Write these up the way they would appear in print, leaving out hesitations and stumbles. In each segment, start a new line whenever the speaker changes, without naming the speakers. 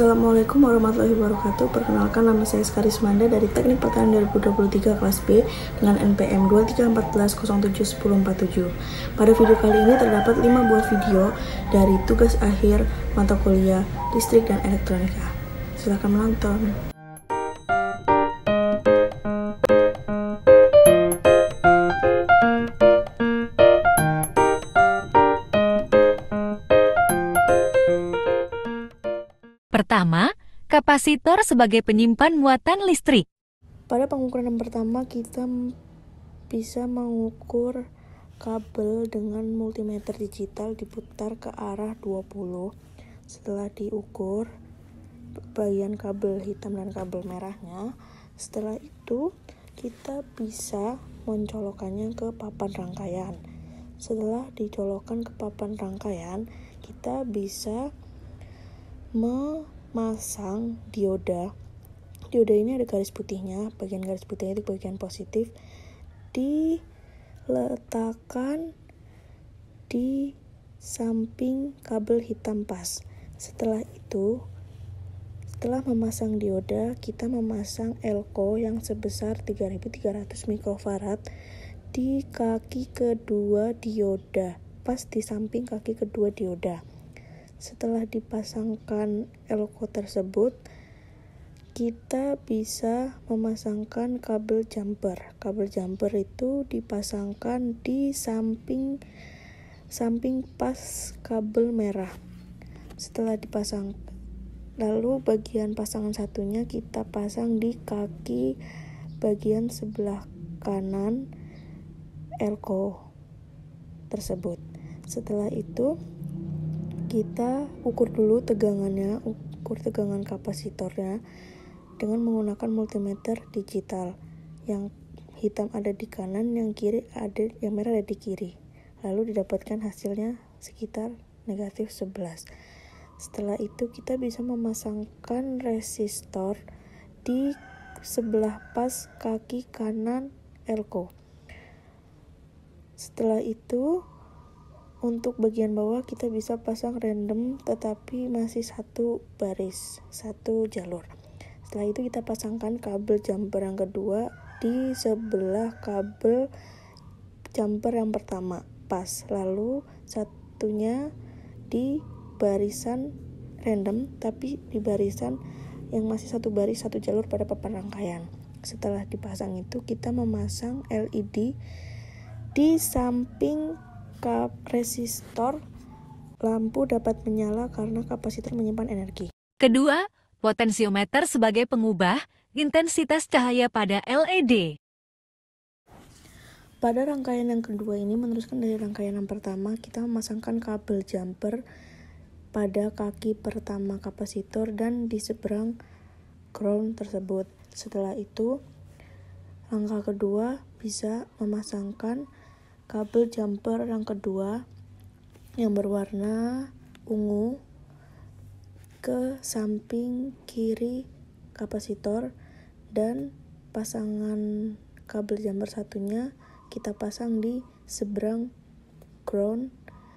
Assalamualaikum warahmatullahi wabarakatuh. Perkenalkan, nama saya Skarismanda dari Teknik Pertanian 2023 kelas B dengan NPM 2314071047. Pada video kali ini terdapat 5 buah video dari tugas akhir mata kuliah Listrik dan Elektronika. Silakan menonton.
Pertama, kapasitor sebagai penyimpan muatan listrik.
Pada pengukuran yang pertama, kita bisa mengukur kabel dengan multimeter digital diputar ke arah 20. Setelah diukur bagian kabel hitam dan kabel merahnya, setelah itu kita bisa mencolokkannya ke papan rangkaian. Setelah dicolokkan ke papan rangkaian, kita bisa memasang dioda. Dioda ini ada garis putihnya, bagian garis putihnya itu bagian positif, diletakkan di samping kabel hitam pas. Setelah itu, setelah memasang dioda, kita memasang elko yang sebesar 3300 mikrofarad di kaki kedua dioda, pas di samping kaki kedua dioda. Setelah dipasangkan elko tersebut, kita bisa memasangkan kabel jumper. Kabel jumper itu dipasangkan di samping pas kabel merah. Setelah dipasang, lalu bagian pasangan satunya kita pasang di kaki bagian sebelah kanan elko tersebut. Setelah itu kita ukur dulu tegangannya, ukur tegangan kapasitornya dengan menggunakan multimeter digital. Yang hitam ada di kanan, yang merah ada di kiri. Lalu didapatkan hasilnya sekitar negatif 11. Setelah itu kita bisa memasangkan resistor di sebelah pas kaki kanan elko. Setelah itu untuk bagian bawah kita bisa pasang random, tetapi masih satu jalur. Setelah itu kita pasangkan kabel jumper yang kedua di sebelah kabel jumper yang pertama pas, lalu satunya di barisan random, tapi di barisan yang masih satu jalur pada papan rangkaian. Setelah dipasang itu, kita memasang LED di samping resistor. Lampu dapat menyala karena kapasitor menyimpan energi.
Kedua, potensiometer sebagai pengubah intensitas cahaya pada LED.
Pada rangkaian yang kedua ini meneruskan dari rangkaian yang pertama, kita memasangkan kabel jumper pada kaki pertama kapasitor dan di seberang ground tersebut. Setelah itu, langkah kedua bisa memasangkan kabel jumper yang kedua yang berwarna ungu ke samping kiri kapasitor, dan pasangan kabel jumper satunya kita pasang di seberang ground,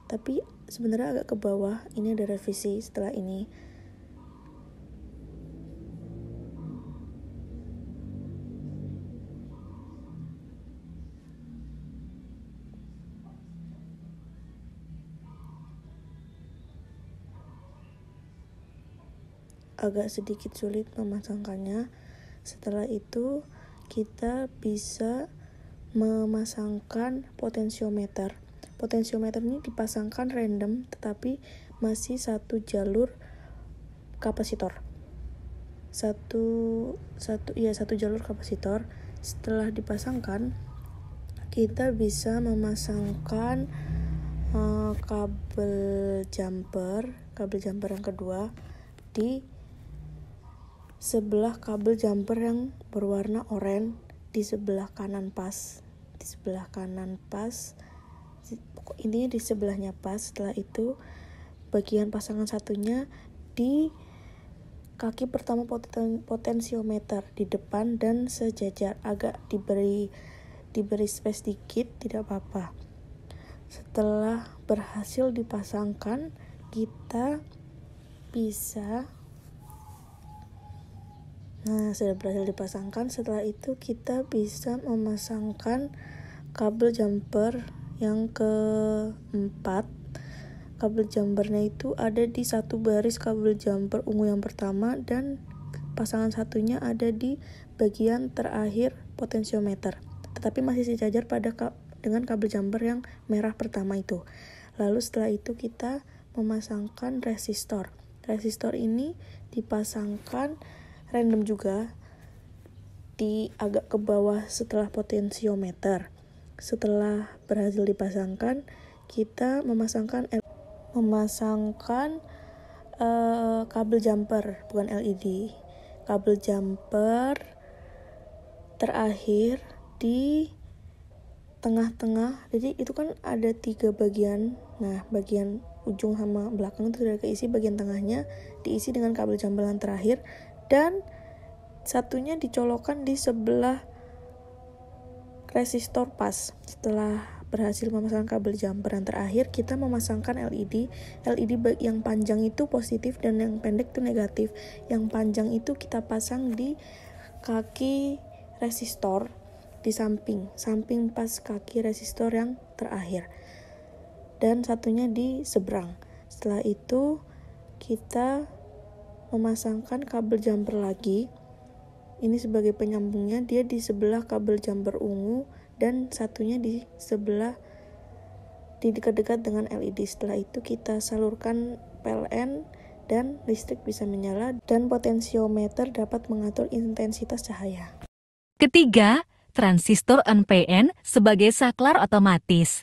tapi sebenarnya agak ke bawah. Ini ada revisi setelah ini. Agak sedikit sulit memasangkannya. Setelah itu kita bisa memasangkan potensiometer. Potensiometer ini dipasangkan random, tetapi masih satu jalur kapasitor. Satu jalur kapasitor. Setelah dipasangkan, kita bisa memasangkan kabel jumper yang kedua di sebelah kabel jumper yang berwarna oranye di sebelah kanan pas. Intinya di sebelahnya pas. Setelah itu bagian pasangan satunya di kaki pertama potensiometer di depan dan sejajar. Agak diberi space dikit, tidak apa-apa. Setelah berhasil dipasangkan, kita bisa Nah, sudah berhasil dipasangkan. Setelah itu kita bisa memasangkan kabel jumper yang keempat. Kabel jumpernya itu ada di satu baris kabel jumper ungu yang pertama dan pasangan satunya ada di bagian terakhir potensiometer. Tetapi masih sejajar dengan kabel jumper yang merah pertama itu. Lalu setelah itu kita memasangkan resistor. Resistor ini dipasangkan random juga di agak ke bawah setelah potensiometer. Setelah berhasil dipasangkan, kita memasangkan kabel jumper, bukan LED. Kabel jumper terakhir di tengah-tengah. Jadi itu kan ada 3 bagian. Nah, bagian ujung sama belakang itu sudah keisi, bagian tengahnya diisi dengan kabel jumper yang terakhir dan satunya dicolokkan di sebelah resistor pas. Setelah berhasil memasang kabel jumper yang terakhir, kita memasangkan LED. LED yang panjang itu positif dan yang pendek itu negatif. Yang panjang itu kita pasang di kaki resistor di samping pas kaki resistor yang terakhir. Dan satunya di seberang. Setelah itu kita memasangkan kabel jumper lagi. Ini sebagai penyambungnya, dia di sebelah kabel jumper ungu dan satunya di dekat-dekat dengan LED. Setelah itu kita salurkan PLN dan listrik bisa menyala dan potensiometer dapat mengatur intensitas cahaya.
Ketiga, transistor NPN sebagai saklar otomatis.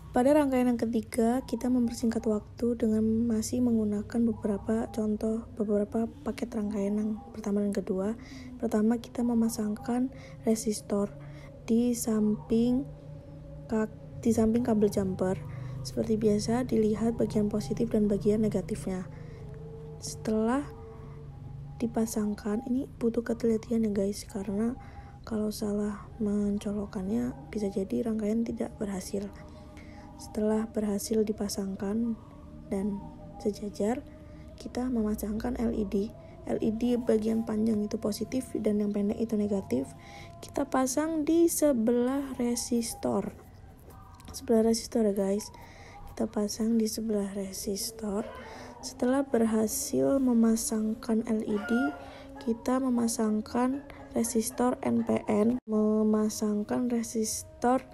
Pada rangkaian yang ketiga, kita mempersingkat waktu dengan masih menggunakan beberapa paket rangkaian yang pertama dan kedua. Pertama, kita memasangkan resistor di samping kabel jumper. Seperti biasa, dilihat bagian positif dan bagian negatifnya. Setelah dipasangkan, ini butuh ketelitian ya guys, karena kalau salah mencolokannya bisa jadi rangkaian tidak berhasil. Setelah berhasil dipasangkan dan sejajar, kita memasangkan LED. LED bagian panjang itu positif dan yang pendek itu negatif. Kita pasang di sebelah resistor. Sebelah resistor ya guys. Kita pasang di sebelah resistor. Setelah berhasil memasangkan LED, kita memasangkan resistor NPN. Memasangkan resistor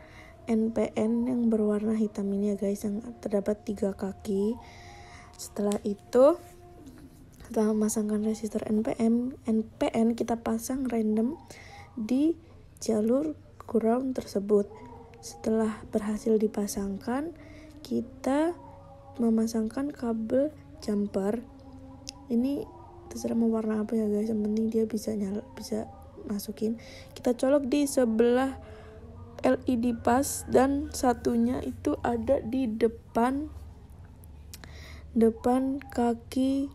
NPN yang berwarna hitam ini ya guys, yang terdapat 3 kaki. Setelah memasangkan resistor NPN, kita pasang random di jalur ground tersebut. Setelah berhasil dipasangkan, kita memasangkan kabel jumper. Ini terserah mau warna apa ya guys, yang penting dia bisa masukin. Kita colok di sebelah LED pas dan satunya itu ada di depan kaki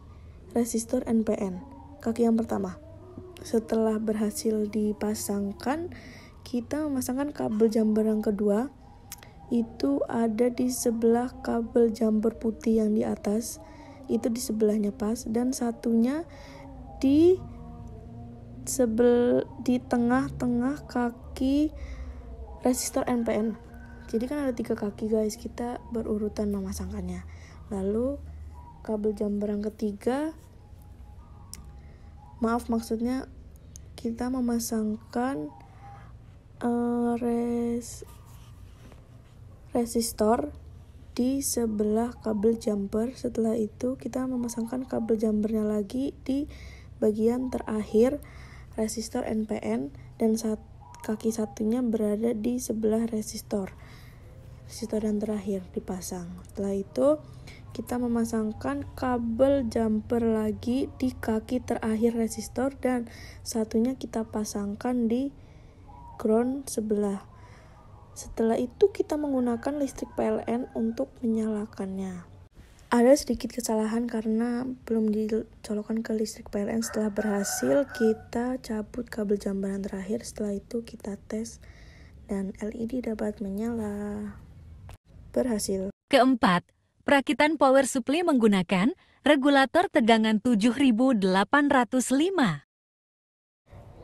resistor NPN, kaki yang pertama. Setelah berhasil dipasangkan, kita memasangkan kabel jumper yang kedua. Itu ada di sebelah kabel jumper putih yang di atas, itu di sebelahnya pas, dan satunya di tengah-tengah kaki resistor NPN. Jadi kan ada 3 kaki guys, kita berurutan memasangkannya. Lalu kabel jumper yang ketiga, maksudnya kita memasangkan resistor di sebelah kabel jumper. Setelah itu kita memasangkan kabel jumpernya lagi di bagian terakhir resistor NPN dan kaki satunya berada di sebelah resistor yang terakhir dipasang. Setelah itu kita memasangkan kabel jumper lagi di kaki terakhir resistor dan satunya kita pasangkan di ground sebelah. Setelah itu kita menggunakan listrik PLN untuk menyalakannya. Ada sedikit kesalahan karena belum dicolokkan ke listrik PLN. Setelah berhasil, kita cabut kabel jumper yang terakhir. Setelah itu kita tes dan LED dapat menyala. Berhasil.
Keempat, perakitan power supply menggunakan regulator tegangan 7805.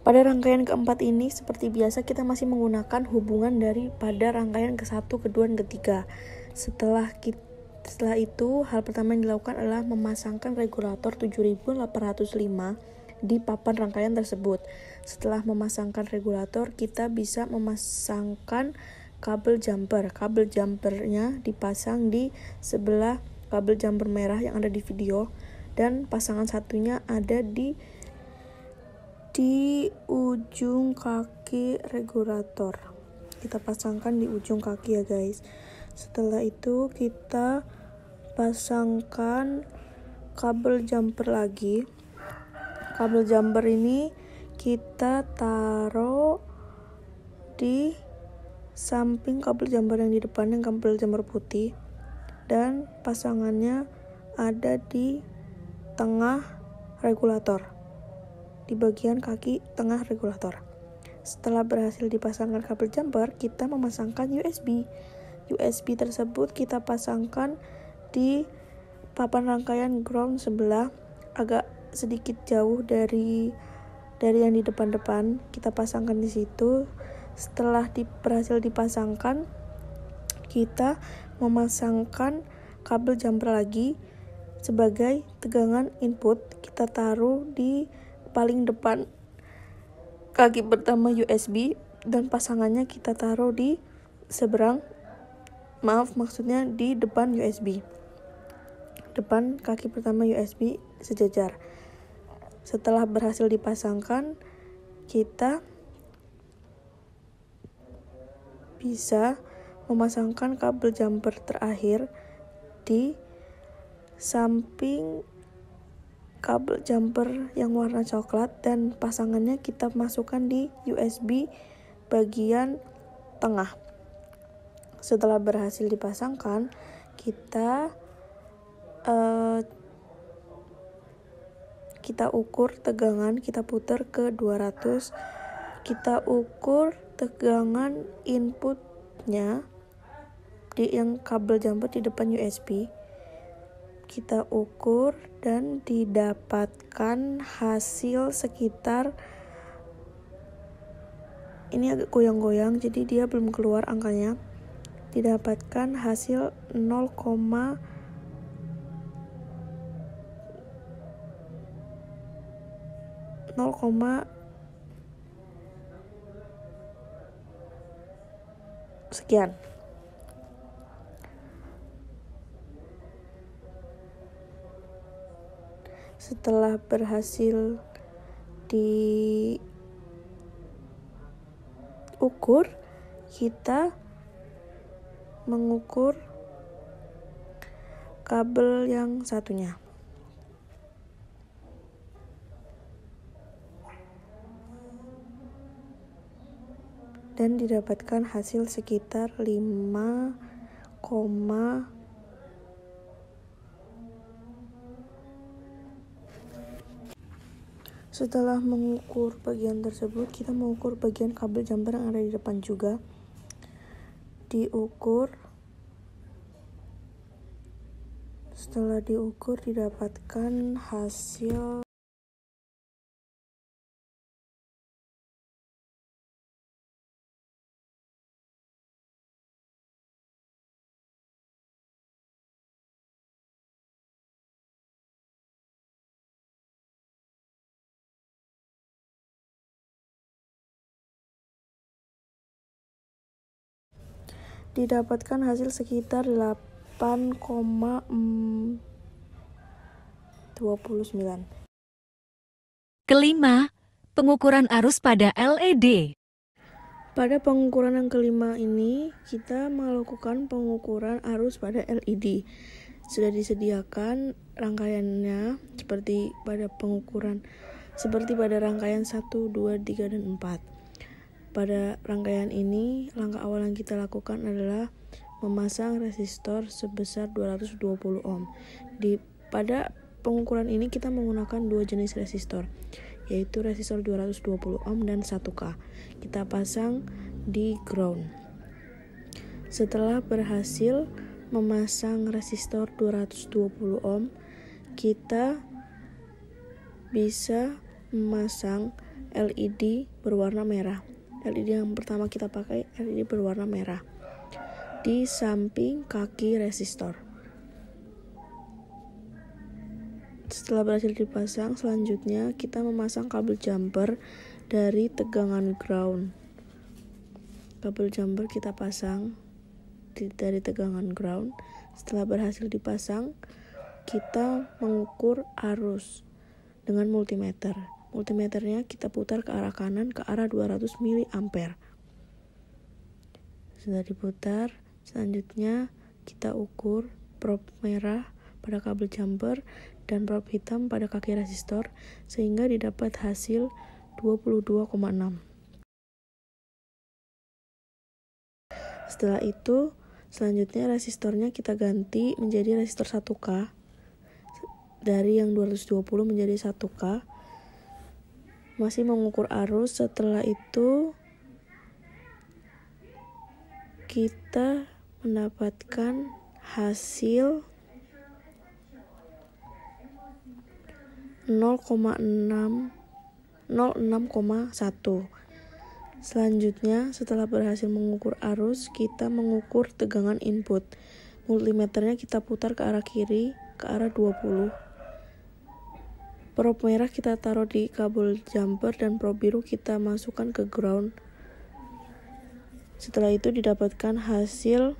Pada rangkaian keempat ini, seperti biasa kita masih menggunakan hubungan dari pada rangkaian ke-1, kedua, dan ketiga. Setelah itu, hal pertama yang dilakukan adalah memasangkan regulator 7805 di papan rangkaian tersebut. Setelah memasangkan regulator, kita bisa memasangkan kabel jumper. Kabel jumpernya dipasang di sebelah kabel jumper merah yang ada di video, dan pasangan satunya ada di ujung kaki regulator. Kita pasangkan di ujung kaki ya guys. Setelah itu kita pasangkan kabel jumper lagi. Kabel jumper ini kita taruh di samping kabel jumper yang di depan, yang kabel jumper putih, dan pasangannya ada di tengah regulator, di bagian kaki tengah regulator. Setelah berhasil dipasangkan kabel jumper, kita memasangkan USB. USB tersebut kita pasangkan di papan rangkaian ground sebelah, agak sedikit jauh dari yang di depan-depan. Kita pasangkan di situ. Setelah berhasil dipasangkan, kita memasangkan kabel jumper lagi sebagai tegangan input. Kita taruh di paling depan kaki pertama USB, dan pasangannya kita taruh di maksudnya di depan USB, depan kaki pertama USB sejajar. Setelah berhasil dipasangkan, kita bisa memasangkan kabel jumper terakhir di samping kabel jumper yang warna coklat, dan pasangannya kita masukkan di USB bagian tengah. Setelah berhasil dipasangkan, kita ukur tegangan, kita putar ke 200. Kita ukur tegangan inputnya di yang kabel jumper di depan USB. Kita ukur dan didapatkan hasil sekitar, ini agak goyang-goyang jadi dia belum keluar angkanya. Didapatkan hasil 0, sekian. Setelah berhasil diukur, kita mengukur kabel yang satunya. Dan didapatkan hasil sekitar 5, setelah mengukur bagian tersebut, kita mengukur bagian kabel jumper yang ada di depan juga. Diukur. Setelah diukur, didapatkan hasil sekitar 8,29.
Kelima, pengukuran arus pada LED.
Pada pengukuran yang kelima ini, kita melakukan pengukuran arus pada LED. Sudah disediakan rangkaiannya seperti pada rangkaian 1, 2, 3, dan 4. Pada rangkaian ini, langkah awal yang kita lakukan adalah memasang resistor sebesar 220 ohm. Pada pengukuran ini kita menggunakan dua jenis resistor, yaitu resistor 220 ohm dan 1K. Kita pasang di ground. Setelah berhasil memasang resistor 220 ohm, kita bisa memasang LED berwarna merah. LED yang pertama kita pakai LED berwarna merah di samping kaki resistor. Setelah berhasil dipasang, selanjutnya kita memasang kabel jumper dari tegangan ground. Kabel jumper kita pasang dari tegangan ground. Setelah berhasil dipasang, kita mengukur arus dengan multimeter. Multimeternya kita putar ke arah kanan ke arah 200 mA. Sudah diputar, selanjutnya kita ukur prob merah pada kabel jumper dan prob hitam pada kaki resistor sehingga didapat hasil 22,6. Setelah itu, selanjutnya resistornya kita ganti menjadi resistor 1K dari yang 220 menjadi 1K. Masih mengukur arus. Setelah itu kita mendapatkan hasil 0,601. Selanjutnya, setelah berhasil mengukur arus, kita mengukur tegangan input. Multimeternya kita putar ke arah kiri, ke arah 20. Prob merah kita taruh di kabel jumper dan prob biru kita masukkan ke ground. Setelah itu didapatkan hasil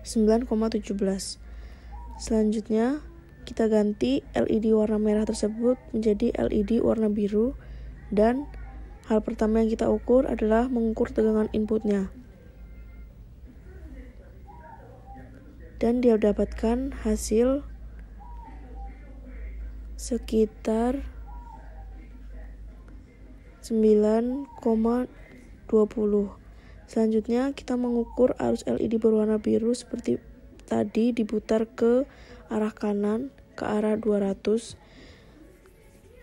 9,17. Selanjutnya, kita ganti LED warna merah tersebut menjadi LED warna biru, dan hal pertama yang kita ukur adalah mengukur tegangan inputnya. Dan dia dapatkan hasil sekitar 9,20. Selanjutnya kita mengukur arus LED berwarna biru seperti tadi, diputar ke arah kanan ke arah 200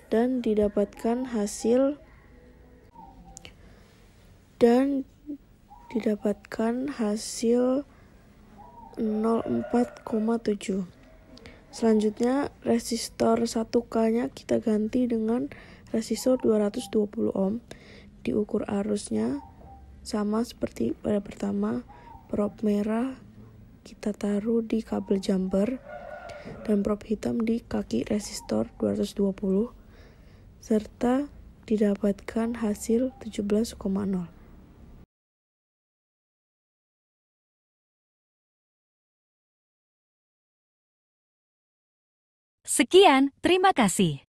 dan didapatkan hasil 04,7. Selanjutnya, resistor 1K-nya kita ganti dengan resistor 220 ohm. Diukur arusnya sama seperti pada pertama. Prob merah kita taruh di kabel jumper dan prob hitam di kaki resistor 220 serta didapatkan hasil 17,0.
Sekian, terima kasih.